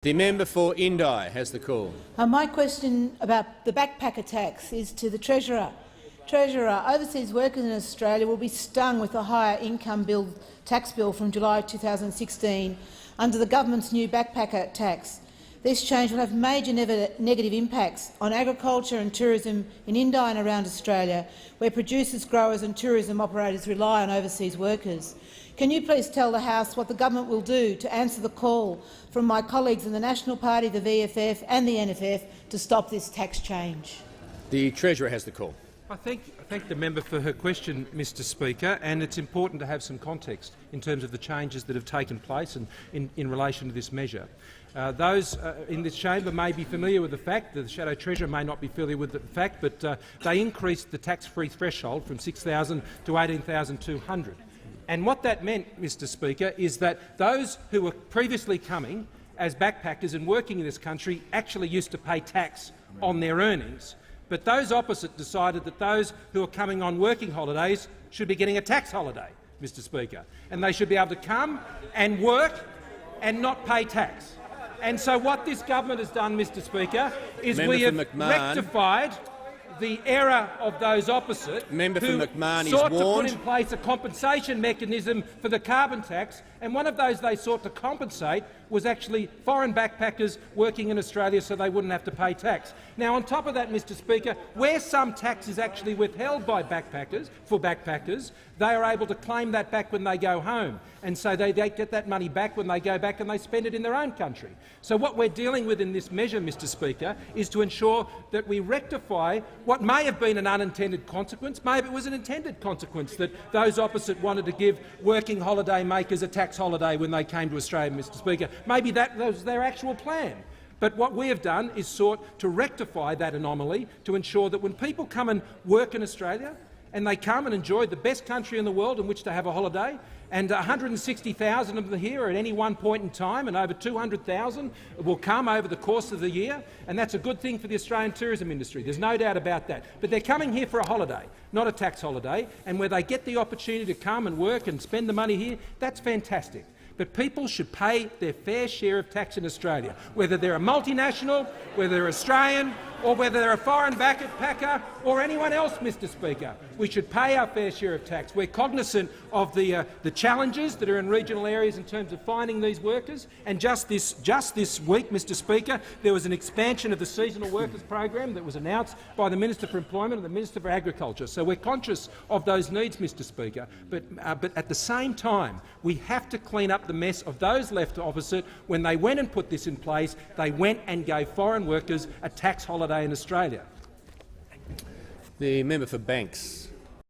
The member for Indi has the call. My question about the backpacker tax is to the Treasurer. Treasurer, overseas workers in Australia will be stung with a higher income tax bill from July 2016 under the government's new backpacker tax. This change will have major negative impacts on agriculture and tourism in Indi and around Australia, where producers, growers and tourism operators rely on overseas workers. Can you please tell the House what the government will do to answer the call from my colleagues in the National Party, the VFF and the NFF to stop this tax change? The Treasurer has the call. I thank the member for her question, Mr Speaker, and it's important to have some context in terms of the changes that have taken place and in relation to this measure. Those in this chamber may be familiar with the fact, the Shadow Treasurer may not be familiar with the fact, but they increased the tax-free threshold from $6,000 to $18,200. And what that meant, Mr Speaker, is that those who were previously coming as backpackers and working in this country actually used to pay tax on their earnings. But those opposite decided that those who are coming on working holidays should be getting a tax holiday, Mr Speaker, and they should be able to come and work and not pay tax. And so what this government has done, Mr Speaker, is we have rectified the error of those opposite who sought to put in place a compensation mechanism for the carbon tax, and one of those they sought to compensate was actually foreign backpackers working in Australia so they wouldn't have to pay tax. Now, on top of that, Mr Speaker, where some tax is actually withheld by backpackers, they are able to claim that back when they go home, and so they get that money back when they go back and they spend it in their own country. So what we're dealing with in this measure, Mr Speaker, is to ensure that we rectify what may have been an unintended consequence. Maybe it was an intended consequence that those opposite wanted to give working holiday makers a tax holiday when they came to Australia, Mr Speaker. Maybe that was their actual plan. But what we have done is sought to rectify that anomaly to ensure that when people come and work in Australia and they come and enjoy the best country in the world in which to have a holiday, and 160,000 of them here at any one point in time, and over 200,000 will come over the course of the year, and that's a good thing for the Australian tourism industry. There's no doubt about that. But they're coming here for a holiday, not a tax holiday, and where they get the opportunity to come and work and spend the money here, that's fantastic. But people should pay their fair share of tax in Australia, whether they're a multinational, whether they're Australian, or whether they're a foreign backpacker or anyone else, Mr Speaker. We should pay our fair share of tax. We're cognizant of the challenges that are in regional areas in terms of finding these workers, and just this week, Mr Speaker, there was an expansion of the seasonal workers program that was announced by the Minister for Employment and the Minister for Agriculture. So we're conscious of those needs, Mr Speaker, but at the same time we have to clean up the mess of those left opposite. When they went and put this in place, they went and gave foreign workers a tax holiday in Australia. The member for Banks.